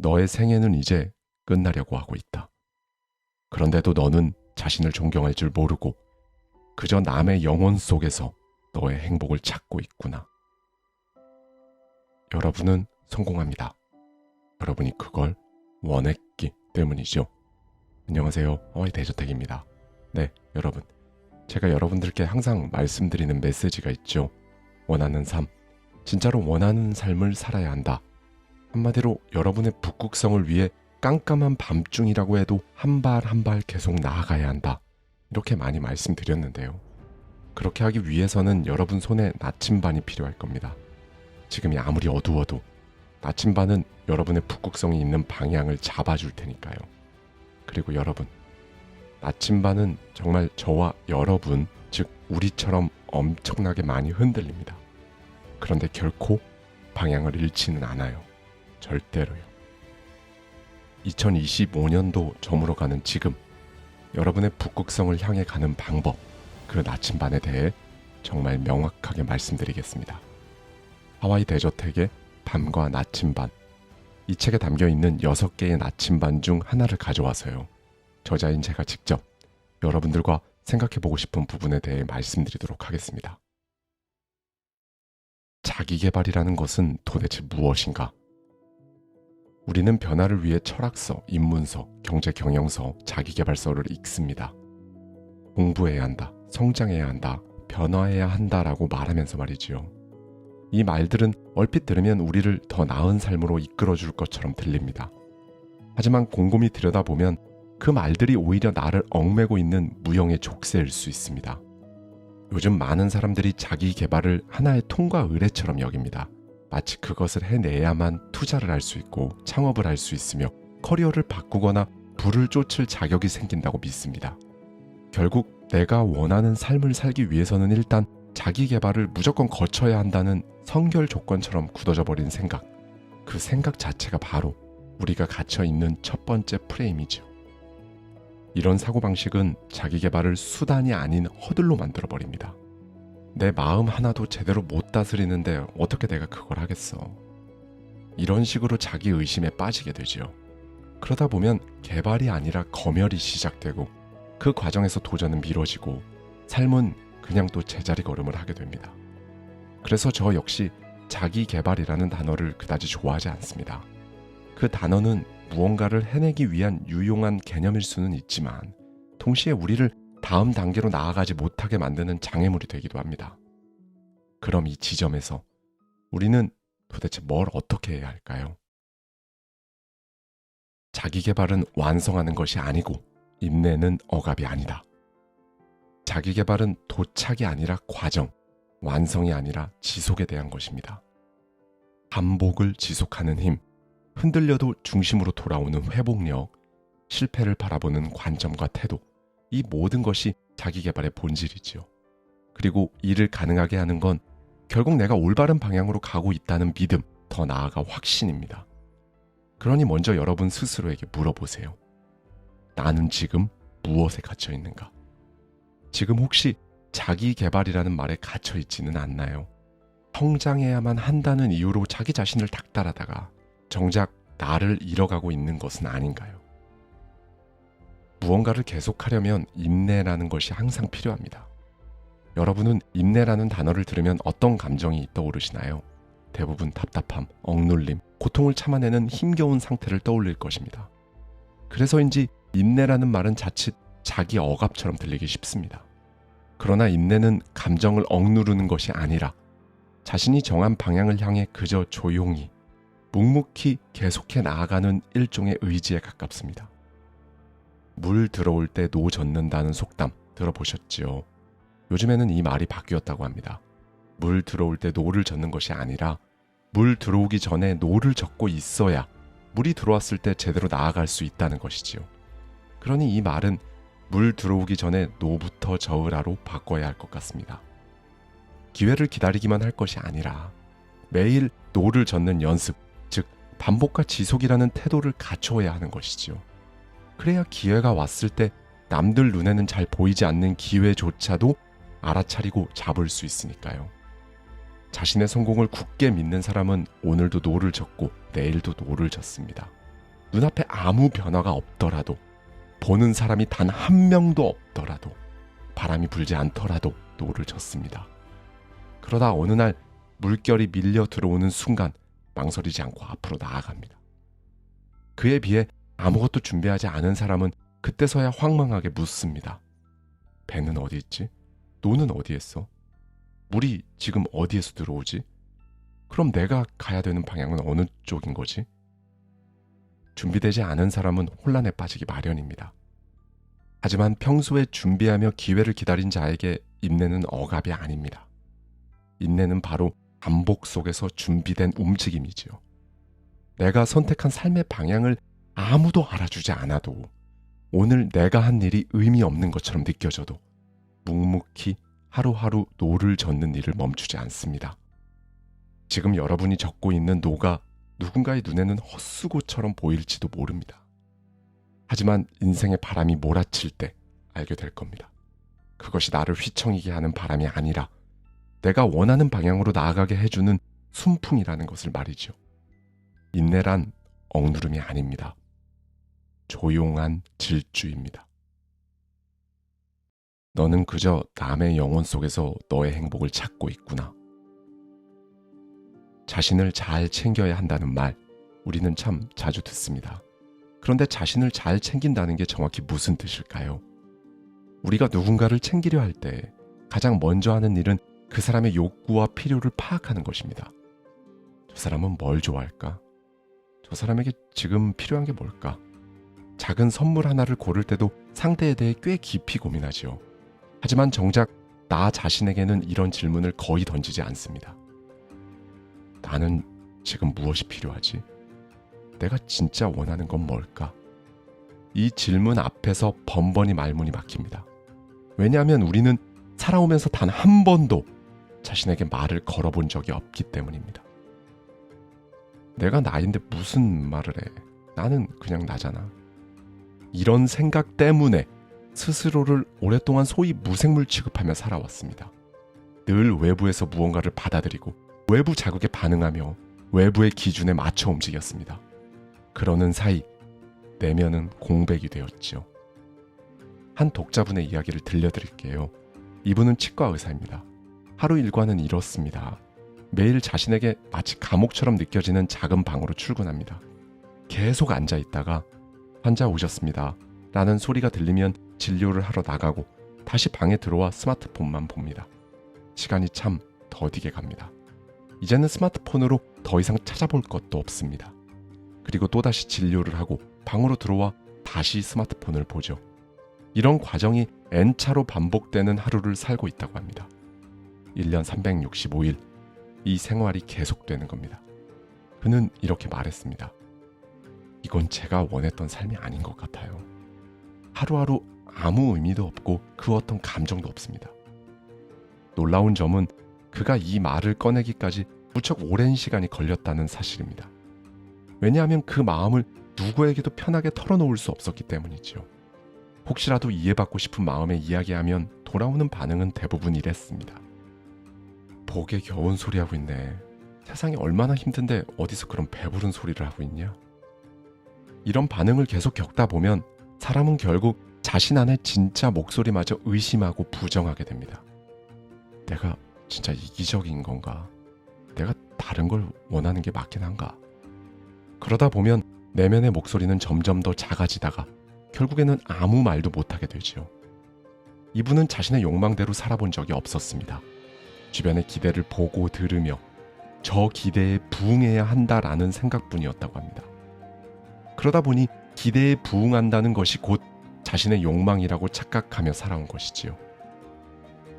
너의 생애는 이제 끝나려고 하고 있다. 그런데도 너는 자신을 존경할 줄 모르고 그저 남의 영혼 속에서 너의 행복을 찾고 있구나. 여러분은 성공합니다. 여러분이 그걸 원했기 때문이죠. 안녕하세요. 하와이 대저택입니다. 네, 여러분. 제가 여러분들께 항상 말씀드리는 메시지가 있죠. 원하는 삶. 진짜로 원하는 삶을 살아야 한다. 한마디로 여러분의 북극성을 위해 깜깜한 밤중이라고 해도 한 발 한 발 계속 나아가야 한다. 이렇게 많이 말씀드렸는데요. 그렇게 하기 위해서는 여러분 손에 나침반이 필요할 겁니다. 지금이 아무리 어두워도 나침반은 여러분의 북극성이 있는 방향을 잡아줄 테니까요. 그리고 여러분, 나침반은 정말 저와 여러분, 즉 우리처럼 엄청나게 많이 흔들립니다. 그런데 결코 방향을 잃지는 않아요. 절대로요. 2025년도 저물어가는 지금, 여러분의 북극성을 향해 가는 방법, 그 나침반에 대해 정말 명확하게 말씀드리겠습니다. 하와이 대저택의 밤과 나침반, 이 책에 담겨있는 6개의 나침반 중 하나를 가져와서요. 저자인 제가 직접 여러분들과 생각해보고 싶은 부분에 대해 말씀드리도록 하겠습니다. 자기계발이라는 것은 도대체 무엇인가? 우리는 변화를 위해 철학서, 입문서, 경제 경영서, 자기계발서를 읽습니다. 공부해야 한다, 성장해야 한다, 변화해야 한다라고 말하면서 말이지요. 이 말들은 얼핏 들으면 우리를 더 나은 삶으로 이끌어줄 것처럼 들립니다. 하지만 곰곰이 들여다보면 그 말들이 오히려 나를 얽매고 있는 무형의 족쇄일 수 있습니다. 요즘 많은 사람들이 자기 개발을 하나의 통과 의례처럼 여깁니다. 마치 그것을 해내야만 투자를 할 수 있고 창업을 할 수 있으며 커리어를 바꾸거나 부를 쫓을 자격이 생긴다고 믿습니다. 결국 내가 원하는 삶을 살기 위해서는 일단 자기 개발을 무조건 거쳐야 한다는 성결 조건처럼 굳어져 버린 생각. 그 생각 자체가 바로 우리가 갇혀 있는 첫 번째 프레임이죠. 이런 사고방식은 자기 개발을 수단이 아닌 허들로 만들어 버립니다. 내 마음 하나도 제대로 못 다스리는데 어떻게 내가 그걸 하겠어. 이런 식으로 자기 의심에 빠지게 되지요. 그러다 보면 개발이 아니라 검열이 시작되고 그 과정에서 도전은 미뤄지고 삶은 그냥 또 제자리 걸음을 하게 됩니다. 그래서 저 역시 자기 개발이라는 단어를 그다지 좋아하지 않습니다. 그 단어는 무언가를 해내기 위한 유용한 개념일 수는 있지만 동시에 우리를 다음 단계로 나아가지 못하게 만드는 장애물이 되기도 합니다. 그럼 이 지점에서 우리는 도대체 뭘 어떻게 해야 할까요? 자기 개발은 완성하는 것이 아니고 인내는 억압이 아니다. 자기 개발은 도착이 아니라 과정, 완성이 아니라 지속에 대한 것입니다. 반복을 지속하는 힘, 흔들려도 중심으로 돌아오는 회복력, 실패를 바라보는 관점과 태도, 이 모든 것이 자기 개발의 본질이지요. 그리고 이를 가능하게 하는 건 결국 내가 올바른 방향으로 가고 있다는 믿음, 더 나아가 확신입니다. 그러니 먼저 여러분 스스로에게 물어보세요. 나는 지금 무엇에 갇혀 있는가? 지금 혹시 자기 개발이라는 말에 갇혀 있지는 않나요? 성장해야만 한다는 이유로 자기 자신을 닥달하다가 정작 나를 잃어가고 있는 것은 아닌가요? 무언가를 계속하려면 인내라는 것이 항상 필요합니다. 여러분은 인내라는 단어를 들으면 어떤 감정이 떠오르시나요? 대부분 답답함, 억눌림, 고통을 참아내는 힘겨운 상태를 떠올릴 것입니다. 그래서인지 인내라는 말은 자칫 자기 억압처럼 들리기 쉽습니다. 그러나 인내는 감정을 억누르는 것이 아니라 자신이 정한 방향을 향해 그저 조용히, 묵묵히 계속해 나아가는 일종의 의지에 가깝습니다. 물 들어올 때 노 젓는다는 속담 들어보셨지요? 요즘에는 이 말이 바뀌었다고 합니다. 물 들어올 때 노를 젓는 것이 아니라 물 들어오기 전에 노를 젓고 있어야 물이 들어왔을 때 제대로 나아갈 수 있다는 것이지요. 그러니 이 말은 물 들어오기 전에 노부터 저으라로 바꿔야 할 것 같습니다. 기회를 기다리기만 할 것이 아니라 매일 노를 젓는 연습, 즉 반복과 지속이라는 태도를 갖춰야 하는 것이지요. 그래야 기회가 왔을 때 남들 눈에는 잘 보이지 않는 기회조차도 알아차리고 잡을 수 있으니까요. 자신의 성공을 굳게 믿는 사람은 오늘도 노를 젓고 내일도 노를 젓습니다. 눈앞에 아무 변화가 없더라도, 보는 사람이 단 한 명도 없더라도, 바람이 불지 않더라도 노를 젓습니다. 그러다 어느 날 물결이 밀려 들어오는 순간 망설이지 않고 앞으로 나아갑니다. 그에 비해 아무것도 준비하지 않은 사람은 그때서야 황망하게 묻습니다. 배는 어디 있지? 노는 어디 있어? 물이 지금 어디에서 들어오지? 그럼 내가 가야 되는 방향은 어느 쪽인 거지? 준비되지 않은 사람은 혼란에 빠지기 마련입니다. 하지만 평소에 준비하며 기회를 기다린 자에게 인내는 억압이 아닙니다. 인내는 바로 반복 속에서 준비된 움직임이지요. 내가 선택한 삶의 방향을 아무도 알아주지 않아도, 오늘 내가 한 일이 의미 없는 것처럼 느껴져도 묵묵히 하루하루 노를 젓는 일을 멈추지 않습니다. 지금 여러분이 젓고 있는 노가 누군가의 눈에는 헛수고처럼 보일지도 모릅니다. 하지만 인생의 바람이 몰아칠 때 알게 될 겁니다. 그것이 나를 휘청이게 하는 바람이 아니라 내가 원하는 방향으로 나아가게 해주는 순풍이라는 것을 말이죠. 인내란 억누름이 아닙니다. 조용한 질주입니다. 너는 그저 남의 영혼 속에서 너의 행복을 찾고 있구나. 자신을 잘 챙겨야 한다는 말, 우리는 참 자주 듣습니다. 그런데 자신을 잘 챙긴다는 게 정확히 무슨 뜻일까요? 우리가 누군가를 챙기려 할 때 가장 먼저 하는 일은 그 사람의 욕구와 필요를 파악하는 것입니다. 저 사람은 뭘 좋아할까? 저 사람에게 지금 필요한 게 뭘까? 작은 선물 하나를 고를 때도 상대에 대해 꽤 깊이 고민하지요. 하지만 정작 나 자신에게는 이런 질문을 거의 던지지 않습니다. 나는 지금 무엇이 필요하지? 내가 진짜 원하는 건 뭘까? 이 질문 앞에서 번번이 말문이 막힙니다. 왜냐하면 우리는 살아오면서 단 한 번도 자신에게 말을 걸어본 적이 없기 때문입니다. 내가 나인데 무슨 말을 해? 나는 그냥 나잖아. 이런 생각 때문에 스스로를 오랫동안 소위 무생물 취급하며 살아왔습니다. 늘 외부에서 무언가를 받아들이고 외부 자극에 반응하며 외부의 기준에 맞춰 움직였습니다. 그러는 사이 내면은 공백이 되었지요. 한 독자분의 이야기를 들려드릴게요. 이분은 치과 의사입니다. 하루 일과는 이렇습니다. 매일 자신에게 마치 감옥처럼 느껴지는 작은 방으로 출근합니다. 계속 앉아 있다가 환자 오셨습니다 라는 소리가 들리면 진료를 하러 나가고 다시 방에 들어와 스마트폰만 봅니다. 시간이 참 더디게 갑니다. 이제는 스마트폰으로 더 이상 찾아볼 것도 없습니다. 그리고 또다시 진료를 하고 방으로 들어와 다시 스마트폰을 보죠. 이런 과정이 N차로 반복되는 하루를 살고 있다고 합니다. 1년 365일 이 생활이 계속되는 겁니다. 그는 이렇게 말했습니다. 이건 제가 원했던 삶이 아닌 것 같아요. 하루하루 아무 의미도 없고 그 어떤 감정도 없습니다. 놀라운 점은 그가 이 말을 꺼내기까지 무척 오랜 시간이 걸렸다는 사실입니다. 왜냐하면 그 마음을 누구에게도 편하게 털어놓을 수 없었기 때문이지요. 혹시라도 이해받고 싶은 마음에 이야기하면 돌아오는 반응은 대부분 이랬습니다. 복에 겨운 소리 하고 있네. 세상이 얼마나 힘든데 어디서 그런 배부른 소리를 하고 있냐? 이런 반응을 계속 겪다 보면 사람은 결국 자신 안의 진짜 목소리마저 의심하고 부정하게 됩니다. 내가 진짜 이기적인 건가? 내가 다른 걸 원하는 게 맞긴 한가? 그러다 보면 내면의 목소리는 점점 더 작아지다가 결국에는 아무 말도 못하게 되지요. 이분은 자신의 욕망대로 살아본 적이 없었습니다. 주변의 기대를 보고 들으며 저 기대에 부응해야 한다라는 생각뿐이었다고 합니다. 그러다 보니 기대에 부응한다는 것이 곧 자신의 욕망이라고 착각하며 살아온 것이지요.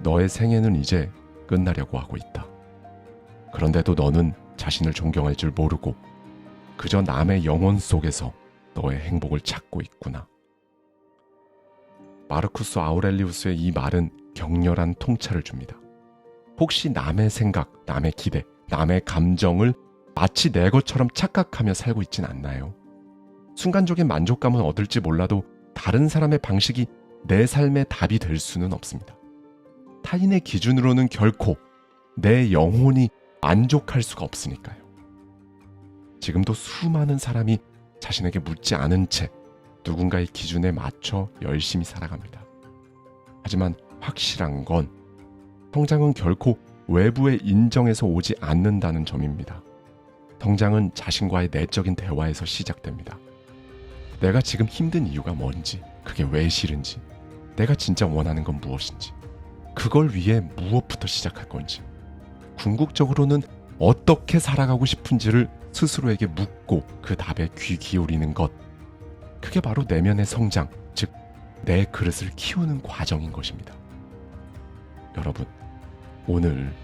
너의 생애는 이제 끝나려고 하고 있다. 그런데도 너는 자신을 존경할 줄 모르고 그저 남의 영혼 속에서 너의 행복을 찾고 있구나. 마르쿠스 아우렐리우스의 이 말은 격렬한 통찰을 줍니다. 혹시 남의 생각, 남의 기대, 남의 감정을 마치 내 것처럼 착각하며 살고 있진 않나요? 순간적인 만족감은 얻을지 몰라도 다른 사람의 방식이 내 삶의 답이 될 수는 없습니다. 타인의 기준으로는 결코 내 영혼이 만족할 수가 없으니까요. 지금도 수많은 사람이 자신에게 묻지 않은 채 누군가의 기준에 맞춰 열심히 살아갑니다. 하지만 확실한 건 성장은 결코 외부의 인정에서 오지 않는다는 점입니다. 성장은 자신과의 내적인 대화에서 시작됩니다. 내가 지금 힘든 이유가 뭔지, 그게 왜 싫은지, 내가 진짜 원하는 건 무엇인지, 그걸 위해 무엇부터 시작할 건지, 궁극적으로는 어떻게 살아가고 싶은지를 스스로에게 묻고 그 답에 귀 기울이는 것, 그게 바로 내면의 성장, 즉 내 그릇을 키우는 과정인 것입니다. 여러분, 오늘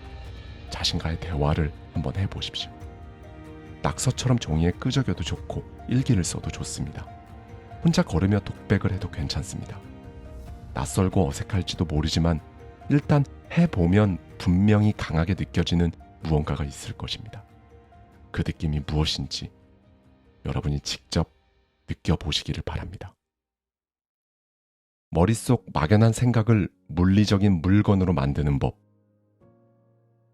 자신과의 대화를 한번 해보십시오. 낙서처럼 종이에 끄적여도 좋고 일기를 써도 좋습니다. 혼자 걸으며 독백을 해도 괜찮습니다. 낯설고 어색할지도 모르지만 일단 해보면 분명히 강하게 느껴지는 무언가가 있을 것입니다. 그 느낌이 무엇인지 여러분이 직접 느껴보시기를 바랍니다. 머릿속 막연한 생각을 물리적인 물건으로 만드는 법.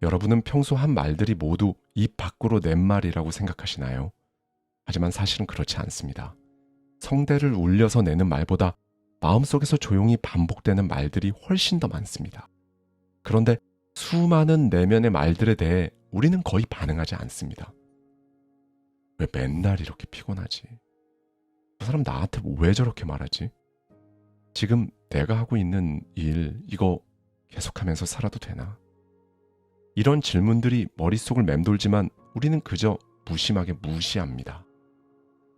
여러분은 평소 한 말들이 모두 입 밖으로 낸 말이라고 생각하시나요? 하지만 사실은 그렇지 않습니다. 성대를 울려서 내는 말보다 마음속에서 조용히 반복되는 말들이 훨씬 더 많습니다. 그런데 수많은 내면의 말들에 대해 우리는 거의 반응하지 않습니다. 왜 맨날 이렇게 피곤하지? 저 사람 나한테 왜 저렇게 말하지? 지금 내가 하고 있는 일, 이거 계속하면서 살아도 되나? 이런 질문들이 머릿속을 맴돌지만 우리는 그저 무심하게 무시합니다.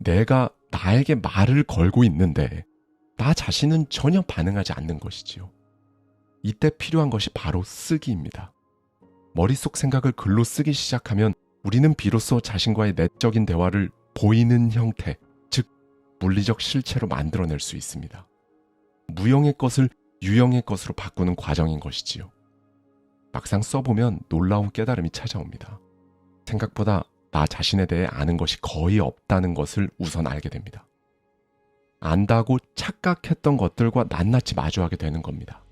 내가 나에게 말을 걸고 있는데 나 자신은 전혀 반응하지 않는 것이지요. 이때 필요한 것이 바로 쓰기입니다. 머릿속 생각을 글로 쓰기 시작하면 우리는 비로소 자신과의 내적인 대화를 보이는 형태, 즉 물리적 실체로 만들어낼 수 있습니다. 무형의 것을 유형의 것으로 바꾸는 과정인 것이지요. 막상 써보면 놀라운 깨달음이 찾아옵니다. 생각보다 나 자신에 대해 아는 것이 거의 없다는 것을 우선 알게 됩니다. 안다고 착각했던 것들과 낱낱이 마주하게 되는 겁니다.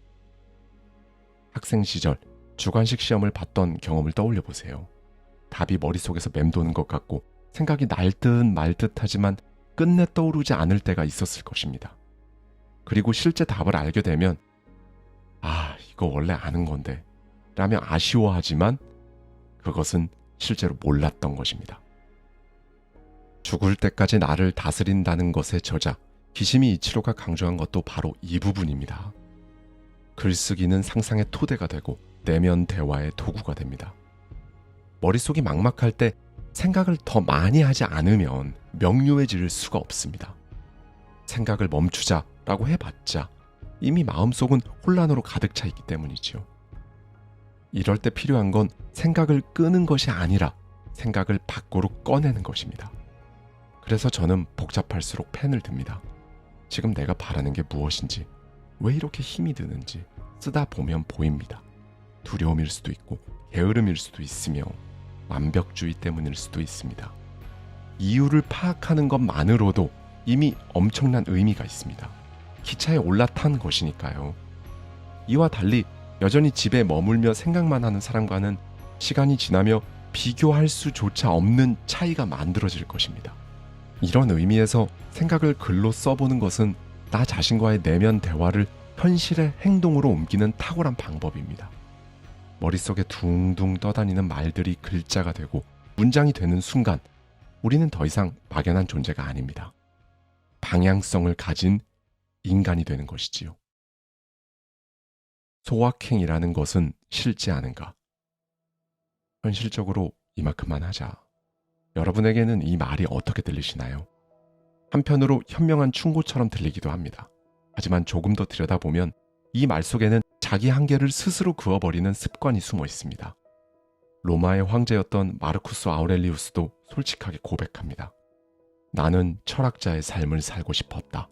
학생 시절 주관식 시험을 봤던 경험을 떠올려 보세요. 답이 머릿속에서 맴도는 것 같고 생각이 날 듯 말 듯 하지만 끝내 떠오르지 않을 때가 있었을 것입니다. 그리고 실제 답을 알게 되면 이거 원래 아는 건데 라며 아쉬워하지만 그것은 실제로 몰랐던 것입니다. 죽을 때까지 나를 다스린다는 것의 저자 기시미 이치로가 강조한 것도 바로 이 부분입니다. 글쓰기는 상상의 토대가 되고 내면 대화의 도구가 됩니다. 머릿속이 막막할 때 생각을 더 많이 하지 않으면 명료해질 수가 없습니다. 생각을 멈추자라고 해봤자 이미 마음속은 혼란으로 가득 차 있기 때문이지요. 이럴 때 필요한 건 생각을 끄는 것이 아니라 생각을 밖으로 꺼내는 것입니다. 그래서 저는 복잡할수록 펜을 듭니다. 지금 내가 바라는 게 무엇인지, 왜 이렇게 힘이 드는지 쓰다 보면 보입니다. 두려움일 수도 있고 게으름일 수도 있으며 완벽주의 때문일 수도 있습니다. 이유를 파악하는 것만으로도 이미 엄청난 의미가 있습니다. 기차에 올라탄 것이니까요. 이와 달리 여전히 집에 머물며 생각만 하는 사람과는 시간이 지나며 비교할 수조차 없는 차이가 만들어질 것입니다. 이런 의미에서 생각을 글로 써보는 것은 나 자신과의 내면 대화를 현실의 행동으로 옮기는 탁월한 방법입니다. 머릿속에 둥둥 떠다니는 말들이 글자가 되고 문장이 되는 순간 우리는 더 이상 막연한 존재가 아닙니다. 방향성을 가진 인간이 되는 것이지요. 소확행이라는 것은 실제하는가? 현실적으로 이만큼만 하자. 여러분에게는 이 말이 어떻게 들리시나요? 한편으로 현명한 충고처럼 들리기도 합니다. 하지만 조금 더 들여다보면 이 말 속에는 자기 한계를 스스로 그어버리는 습관이 숨어 있습니다. 로마의 황제였던 마르쿠스 아우렐리우스도 솔직하게 고백합니다. 나는 철학자의 삶을 살고 싶었다.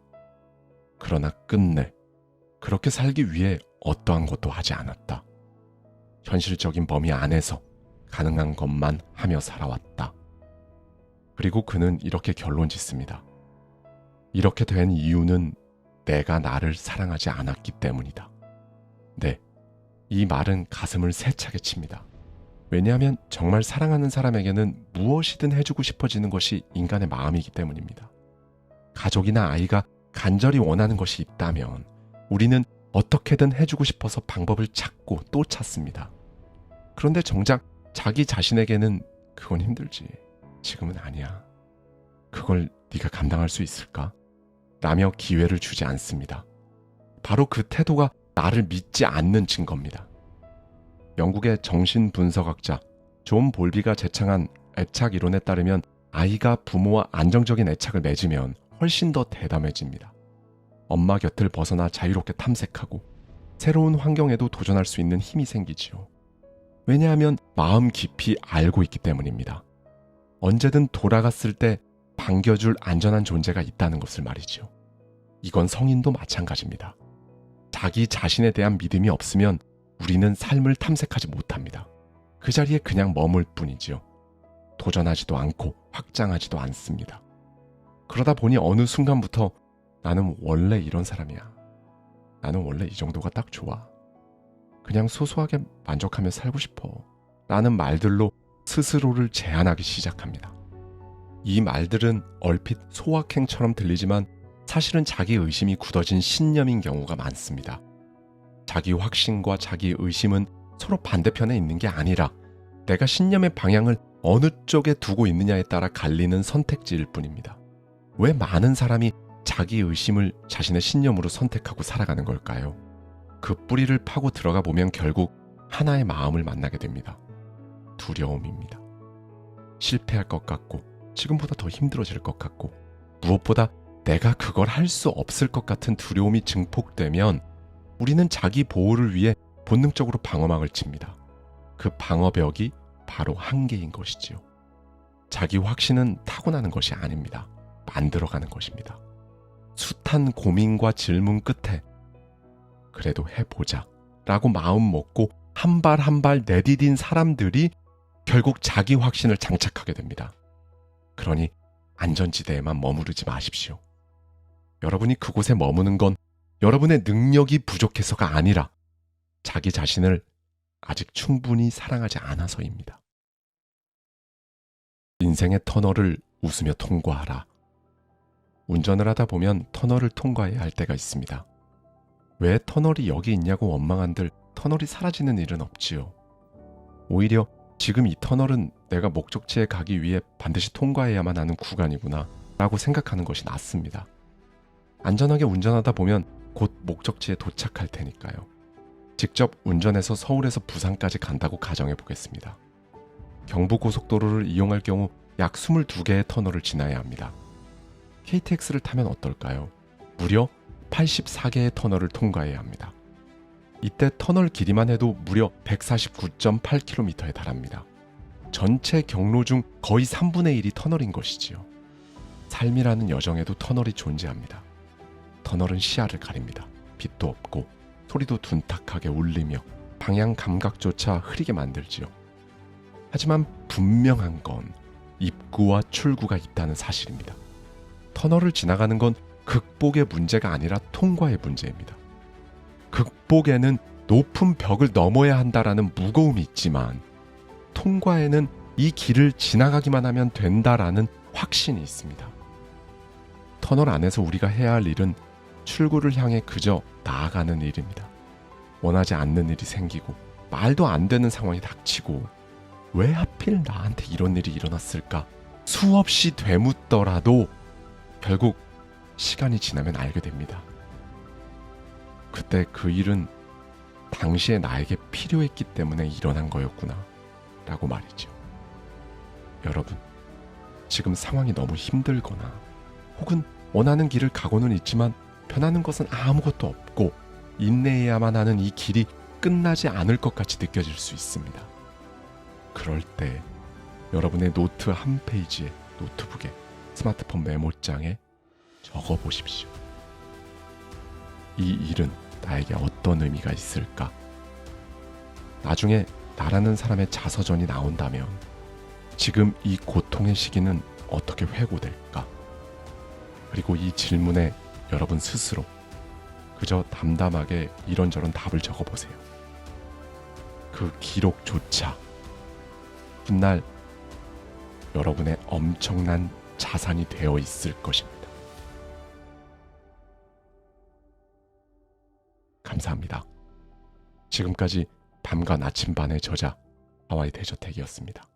그러나 끝내 그렇게 살기 위해 어떠한 것도 하지 않았다. 현실적인 범위 안에서 가능한 것만 하며 살아왔다. 그리고 그는 이렇게 결론 짓습니다. 이렇게 된 이유는 내가 나를 사랑하지 않았기 때문이다. 네, 이 말은 가슴을 세차게 칩니다. 왜냐하면 정말 사랑하는 사람에게는 무엇이든 해주고 싶어지는 것이 인간의 마음이기 때문입니다. 가족이나 아이가 간절히 원하는 것이 있다면 우리는 어떻게든 해주고 싶어서 방법을 찾고 또 찾습니다. 그런데 정작 자기 자신에게는 그건 힘들지. 지금은 아니야. 그걸 네가 감당할 수 있을까? 라며 기회를 주지 않습니다. 바로 그 태도가 나를 믿지 않는 증거입니다. 영국의 정신분석학자 존 볼비가 제창한 애착 이론에 따르면 아이가 부모와 안정적인 애착을 맺으면 훨씬 더 대담해집니다. 엄마 곁을 벗어나 자유롭게 탐색하고 새로운 환경에도 도전할 수 있는 힘이 생기지요. 왜냐하면 마음 깊이 알고 있기 때문입니다. 언제든 돌아갔을 때 반겨줄 안전한 존재가 있다는 것을 말이죠. 이건 성인도 마찬가지입니다. 자기 자신에 대한 믿음이 없으면 우리는 삶을 탐색하지 못합니다. 그 자리에 그냥 머물 뿐이지요. 도전하지도 않고 확장하지도 않습니다. 그러다 보니 어느 순간부터 나는 원래 이런 사람이야. 나는 원래 이 정도가 딱 좋아. 그냥 소소하게 만족하며 살고 싶어. 라는 말들로 스스로를 제한하기 시작합니다. 이 말들은 얼핏 소확행처럼 들리지만 사실은 자기 의심이 굳어진 신념인 경우가 많습니다. 자기 확신과 자기 의심은 서로 반대편에 있는 게 아니라 내가 신념의 방향을 어느 쪽에 두고 있느냐에 따라 갈리는 선택지일 뿐입니다. 왜 많은 사람이 자기 의심을 자신의 신념으로 선택하고 살아가는 걸까요? 그 뿌리를 파고 들어가 보면 결국 하나의 마음을 만나게 됩니다. 두려움입니다. 실패할 것 같고 지금보다 더 힘들어질 것 같고 무엇보다 내가 그걸 할 수 없을 것 같은 두려움이 증폭되면 우리는 자기 보호를 위해 본능적으로 방어막을 칩니다. 그 방어벽이 바로 한계인 것이지요. 자기 확신은 타고나는 것이 아닙니다. 만들어가는 것입니다. 숱한 고민과 질문 끝에 그래도 해보자 라고 마음 먹고 한 발 한 발 내디딘 사람들이 결국 자기 확신을 장착하게 됩니다. 그러니 안전지대에만 머무르지 마십시오. 여러분이 그곳에 머무는 건 여러분의 능력이 부족해서가 아니라 자기 자신을 아직 충분히 사랑하지 않아서입니다. 인생의 터널을 웃으며 통과하라. 운전을 하다 보면 터널을 통과해야 할 때가 있습니다. 왜 터널이 여기 있냐고 원망한들 터널이 사라지는 일은 없지요. 오히려 지금 이 터널은 내가 목적지에 가기 위해 반드시 통과해야만 하는 구간이구나 라고 생각하는 것이 낫습니다. 안전하게 운전하다 보면 곧 목적지에 도착할 테니까요. 직접 운전해서 서울에서 부산까지 간다고 가정해 보겠습니다. 경부고속도로를 이용할 경우 약 22개의 터널을 지나야 합니다. KTX를 타면 어떨까요? 무려 84개의 터널을 통과해야 합니다. 이때 터널 길이만 해도 무려 149.8km에 달합니다. 전체 경로 중 거의 3분의 1이 터널인 것이지요. 삶이라는 여정에도 터널이 존재합니다. 터널은 시야를 가립니다. 빛도 없고 소리도 둔탁하게 울리며 방향 감각조차 흐리게 만들지요. 하지만 분명한 건 입구와 출구가 있다는 사실입니다. 터널을 지나가는 건 극복의 문제가 아니라 통과의 문제입니다. 극복에는 높은 벽을 넘어야 한다라는 무거움이 있지만 통과에는 이 길을 지나가기만 하면 된다라는 확신이 있습니다. 터널 안에서 우리가 해야 할 일은 출구를 향해 그저 나아가는 일입니다. 원하지 않는 일이 생기고 말도 안 되는 상황이 닥치고 왜 하필 나한테 이런 일이 일어났을까 수없이 되묻더라도 결국 시간이 지나면 알게 됩니다. 그때 그 일은 당시에 나에게 필요했기 때문에 일어난 거였구나 라고 말이죠. 여러분, 지금 상황이 너무 힘들거나 혹은 원하는 길을 가고는 있지만 변하는 것은 아무것도 없고 인내해야만 하는 이 길이 끝나지 않을 것 같이 느껴질 수 있습니다. 그럴 때 여러분의 노트 한 페이지에, 노트북에, 스마트폰 메모장에 적어보십시오. 이 일은 나에게 어떤 의미가 있을까? 나중에 나라는 사람의 자서전이 나온다면 지금 이 고통의 시기는 어떻게 회고될까? 그리고 이 질문에 여러분 스스로 그저 담담하게 이런저런 답을 적어보세요. 그 기록조차 훗날 여러분의 엄청난 자산이 되어 있을 것입니다. 감사합니다. 지금까지 밤과 나침반의 저자 하와이 대저택이었습니다.